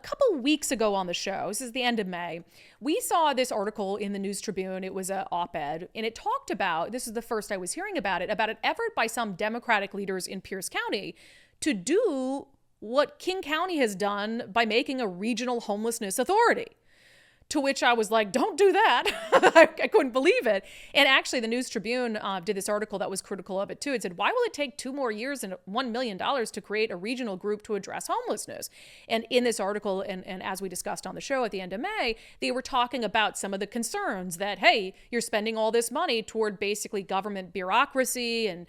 couple weeks ago on the show, this is the end of May, we saw this article in the News Tribune. It was an op-ed, and it talked about, this is the first I was hearing about an effort by some Democratic leaders in Pierce County to do what King County has done by making a regional homelessness authority. To which I was like, don't do that. I couldn't believe it. And actually, the News Tribune did this article that was critical of it too. It said, why will it take 2 more years and $1 million to create a regional group to address homelessness? And in this article, and as we discussed on the show at the end of May, they were talking about some of the concerns that, hey, you're spending all this money toward basically government bureaucracy and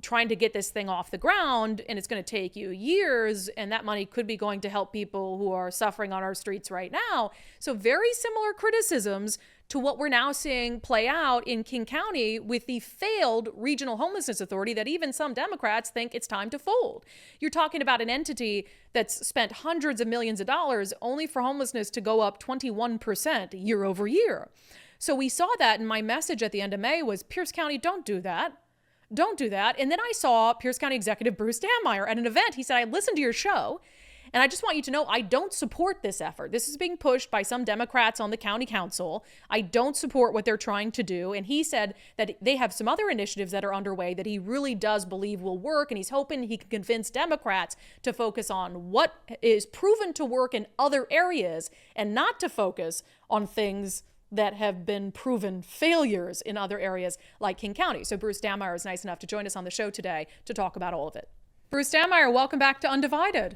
trying to get this thing off the ground, and it's going to take you years, and that money could be going to help people who are suffering on our streets right now. So very similar criticisms to what we're now seeing play out in King County with the failed regional homelessness authority that even some Democrats think it's time to fold. You're talking about an entity that's spent hundreds of millions of dollars only for homelessness to go up 21% year over year. So we saw that, and my message at the end of May was, Pierce County, don't do that. Don't do that. And then I saw Pierce County Executive Bruce Dammeier at an event. He said, I listened to your show, and I just want you to know I don't support this effort. This is being pushed by some Democrats on the county council. I don't support what they're trying to do. And he said that they have some other initiatives that are underway that he really does believe will work, and he's hoping he can convince Democrats to focus on what is proven to work in other areas and not to focus on things that have been proven failures in other areas like King County. So Bruce Dammeier is nice enough to join us on the show today to talk about all of it. Bruce Dammeier, welcome back to Undivided.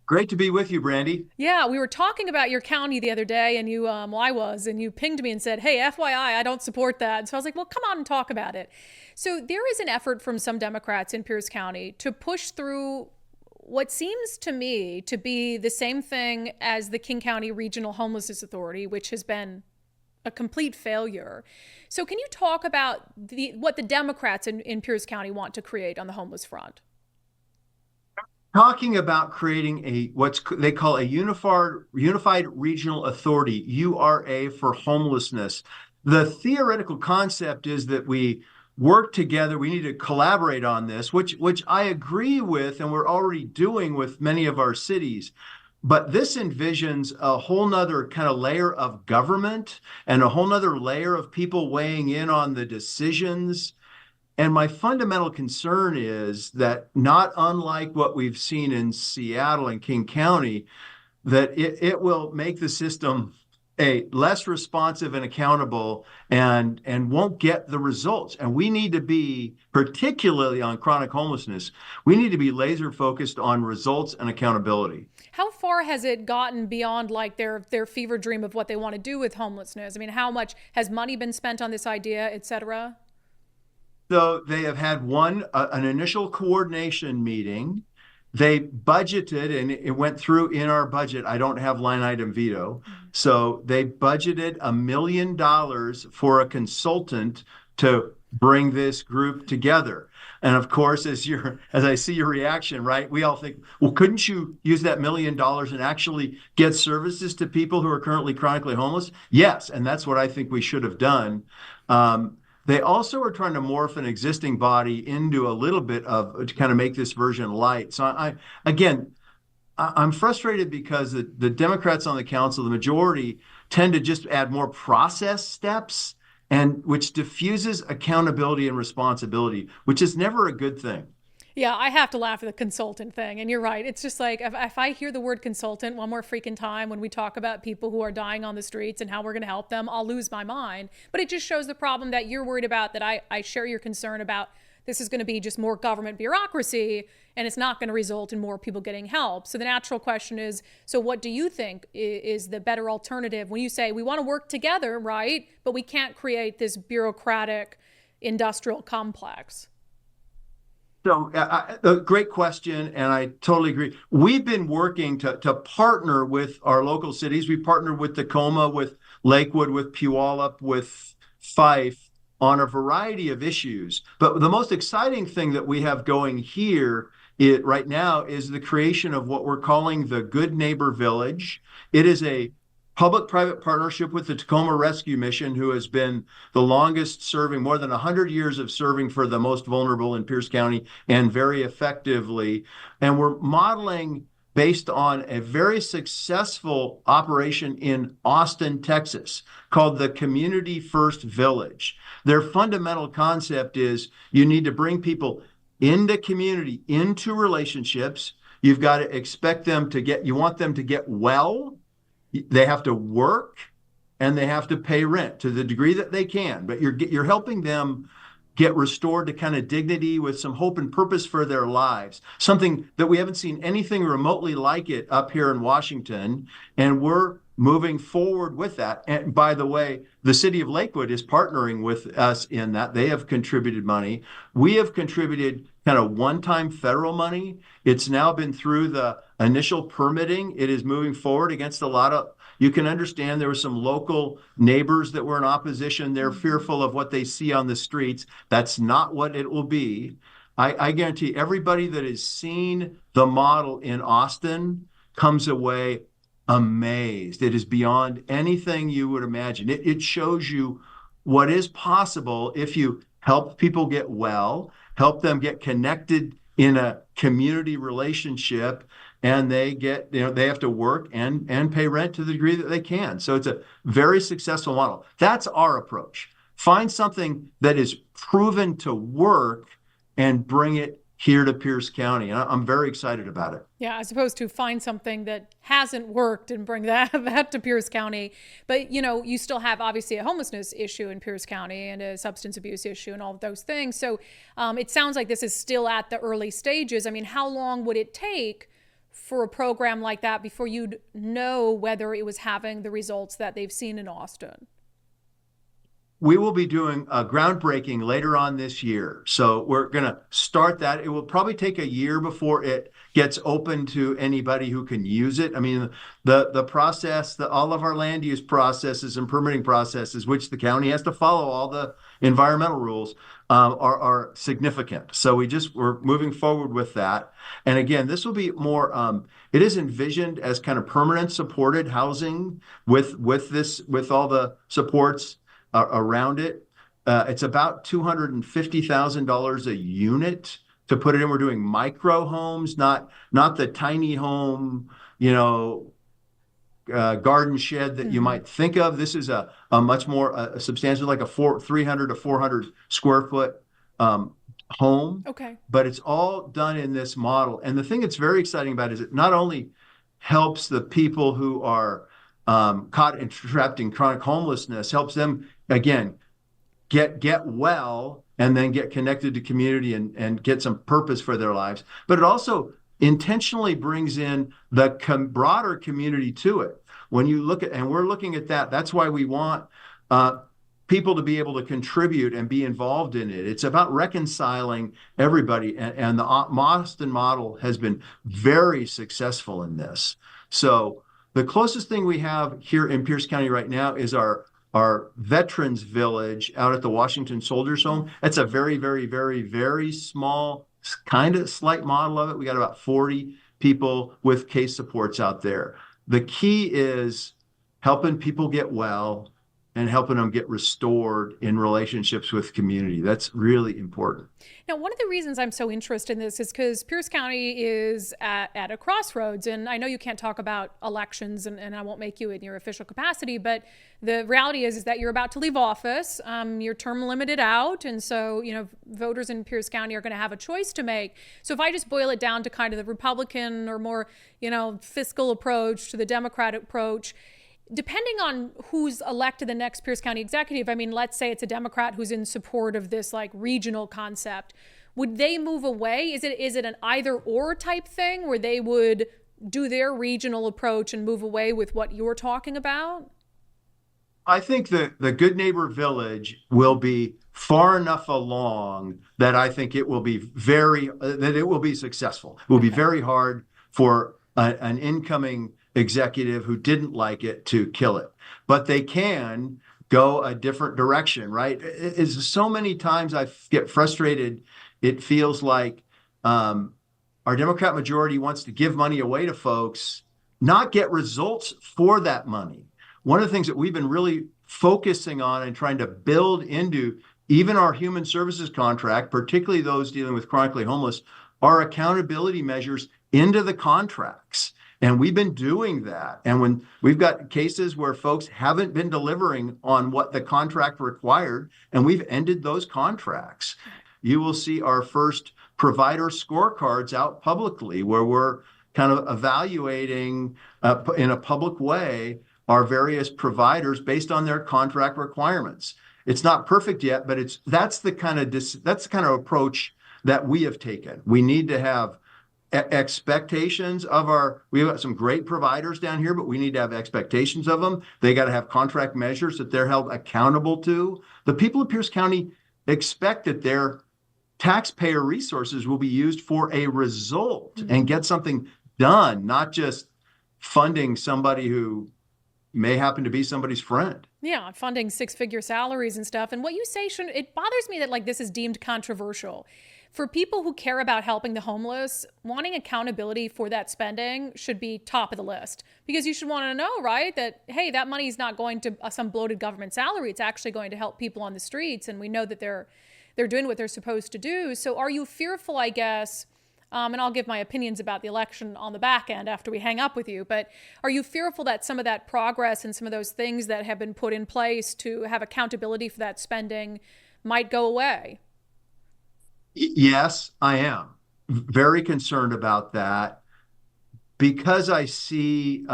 Great to be with you, Brandi. Yeah, we were talking about your county the other day, and you, and you pinged me and said, hey, FYI, I don't support that. And so I was like, well, come on and talk about it. So there is an effort from some Democrats in Pierce County to push through what seems to me to be the same thing as the King County Regional Homelessness Authority, which has been a complete failure. So can you talk about what the Democrats in Pierce County want to create on the homeless front? Talking about creating what they call a unified regional authority, URA, for homelessness. The theoretical concept is that we work together. We need to collaborate on this, which I agree with, and we're already doing with many of our cities. But this envisions a whole nother kind of layer of government and a whole nother layer of people weighing in on the decisions. And my fundamental concern is that, not unlike what we've seen in Seattle and King County, that it will make the system less responsive and accountable, and won't get the results. And we need to be, particularly on chronic homelessness, we need to be laser focused on results and accountability. How far has it gotten beyond like their fever dream of what they want to do with homelessness? I mean, how much has money been spent on this idea, et cetera? So they have had an initial coordination meeting. They budgeted, and it went through in our budget. I don't have line item veto. So they budgeted $1 million for a consultant to bring this group together. And of course, as I see your reaction, right, we all think, well, couldn't you use that $1 million and actually get services to people who are currently chronically homeless? Yes, and that's what I think we should have done. They also are trying to morph an existing body into a little bit to kind of make this version light. So I'm frustrated because the Democrats on the council, the majority, tend to just add more process steps, and which diffuses accountability and responsibility, which is never a good thing. Yeah, I have to laugh at the consultant thing. And you're right. It's just like, if I hear the word consultant one more freaking time when we talk about people who are dying on the streets and how we're going to help them, I'll lose my mind. But it just shows the problem that you're worried about, that I share your concern about. This is going to be just more government bureaucracy, and it's not going to result in more people getting help. So the natural question is, so what do you think is the better alternative when you say we want to work together, right? But we can't create this bureaucratic industrial complex? So a great question, and I totally agree. We've been working to partner with our local cities. We partnered with Tacoma, with Lakewood, with Puyallup, with Fife on a variety of issues. But the most exciting thing that we have going here right now is the creation of what we're calling the Good Neighbor Village. It is a public-private partnership with the Tacoma Rescue Mission, who has been the longest serving, more than 100 years of serving for the most vulnerable in Pierce County, and very effectively. And we're modeling based on a very successful operation in Austin, Texas, called the Community First Village. Their fundamental concept is you need to bring people into community, into relationships. You've got to expect them to you want them to get well. They have to work and they have to pay rent to the degree that they can, but you're helping them get restored to kind of dignity with some hope and purpose for their lives, something that we haven't seen anything remotely like it up here in Washington. And we're moving forward with that. And by the way, the city of Lakewood is partnering with us in that. They have contributed money. We have contributed kind of one-time federal money. It's now been through the initial permitting. It is moving forward against a lot of, you can understand there were some local neighbors that were in opposition. They're fearful of what they see on the streets. That's not what it will be. I guarantee everybody that has seen the model in Austin comes away amazed. It is beyond anything you would imagine. It shows you what is possible if you help people get well, help them get connected in a community relationship, and they get, they have to work and pay rent to the degree that they can. So it's a very successful model. That's our approach. Find something that is proven to work and bring it here to Pierce County. And I'm very excited about it. Yeah, as opposed to find something that hasn't worked and bring that to Pierce County. But, you still have obviously a homelessness issue in Pierce County and a substance abuse issue and all of those things. So it sounds like this is still at the early stages. I mean, how long would it take for a program like that before you'd know whether it was having the results that they've seen in Austin? We will be doing a groundbreaking later on this year. So we're going to start that. It will probably take a year before it gets open to anybody who can use it. I mean, the process, all of our land use processes and permitting processes, which the county has to follow all the environmental rules, are significant. So we're moving forward with that. And again, this will be more, it is envisioned as kind of permanent supported housing with all the supports around it. It's about $250,000 a unit to put it in. We're doing micro homes, not the tiny home, garden shed that you might think of. This is a much more substantial, like a 300 to 400 square foot home. Okay. But it's all done in this model. And the thing that's very exciting about it is it not only helps the people who are caught and trapped in chronic homelessness, helps them, again, get well and then get connected to community and get some purpose for their lives. But it also intentionally brings in the broader community to it. When you look at, and we're looking at that, that's why we want people to be able to contribute and be involved in it. It's about reconciling everybody. And the Austin model has been very successful in this. So the closest thing we have here in Pierce County right now is our Veterans Village out at the Washington Soldiers Home. That's a very, very, very, very small, kind of slight model of it. We got about 40 people with case supports out there. The key is helping people get well and helping them get restored in relationships with community. That's really important. Now, one of the reasons I'm so interested in this is because Pierce County is at a crossroads. And I know you can't talk about elections, and I won't make you in your official capacity, but the reality is that you're about to leave office. Your term limited out. And so, voters in Pierce County are going to have a choice to make. So if I just boil it down to kind of the Republican or more, fiscal approach to the Democratic approach, depending on who's elected the next Pierce County executive, I mean, let's say it's a Democrat who's in support of this like regional concept, would they move away? Is it an either or type thing where they would do their regional approach and move away with what you're talking about? I think the Good Neighbor Village will be far enough along that I think it will be successful. It will be very hard for an incoming executive who didn't like it to kill it, but they can go a different direction, right? It's so many times I get frustrated. It feels like our Democrat majority wants to give money away to folks, not get results for that money. One of the things that we've been really focusing on and trying to build into even our human services contract, particularly those dealing with chronically homeless, are accountability measures into the contracts. And we've been doing that. And when we've got cases where folks haven't been delivering on what the contract required, and we've ended those contracts, you will see our first provider scorecards out publicly where we're kind of evaluating in a public way our various providers based on their contract requirements. It's not perfect yet, but that's the kind of approach that we have taken. We need to have expectations of we've got some great providers down here, but we need to have expectations of them. They got to have contract measures that they're held accountable to. The people of Pierce County expect that their taxpayer resources will be used for a result and get something done, not just funding somebody who may happen to be somebody's friend. Yeah, funding six-figure salaries and stuff. And what you say, it bothers me that like this is deemed controversial. For people who care about helping the homeless, wanting accountability for that spending should be top of the list, because you should want to know, right, that, hey, that money is not going to some bloated government salary. It's actually going to help people on the streets. And we know that they're doing what they're supposed to do. So are you fearful, I guess, and I'll give my opinions about the election on the back end after we hang up with you, but are you fearful that some of that progress and some of those things that have been put in place to have accountability for that spending might go away? Yes, I am very concerned about that, because I see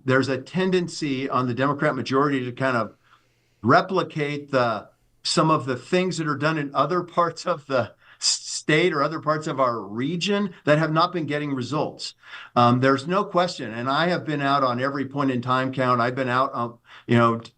there's a tendency on the Democrat majority to kind of replicate some of the things that are done in other parts of the state or other parts of our region that have not been getting results. There's no question, and I have been out on every point in time count. I've been out,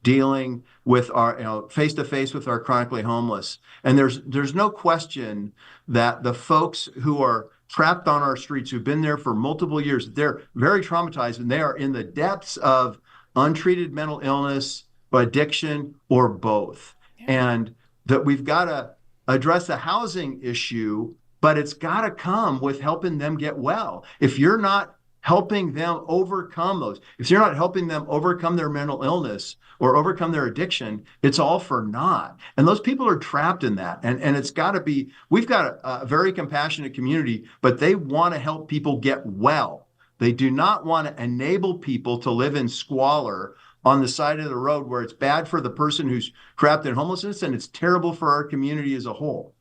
dealing with our, face to face with our chronically homeless, and there's no question that the folks who are trapped on our streets, who've been there for multiple years, they're very traumatized, and they are in the depths of untreated mental illness, addiction, or both. And that we've got to address the housing issue, but it's got to come with helping them get well. If you're not helping them overcome those, if you're not helping them overcome their mental illness or overcome their addiction, it's all for naught. And those people are trapped in that. And it's got to be, we've got a very compassionate community, but they want to help people get well. They do not want to enable people to live in squalor on the side of the road, where it's bad for the person who's trapped in homelessness and it's terrible for our community as a whole.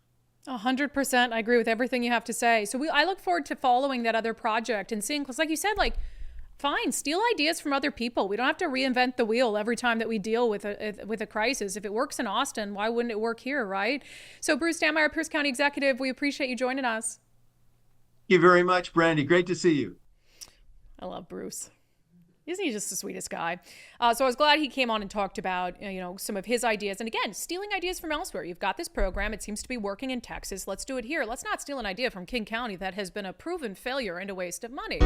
100%. I agree with everything you have to say. So I look forward to following that other project and seeing, because like you said, fine, steal ideas from other people. We don't have to reinvent the wheel every time that we deal with a crisis. If it works in Austin, why wouldn't it work here, right? So Bruce Dammeier, Pierce County Executive, we appreciate you joining us. Thank you very much, Brandi. Great to see you. I love Bruce. Isn't he just the sweetest guy? So I was glad he came on and talked about, some of his ideas. And again, stealing ideas from elsewhere. You've got this program. It seems to be working in Texas. Let's do it here. Let's not steal an idea from King County that has been a proven failure and a waste of money.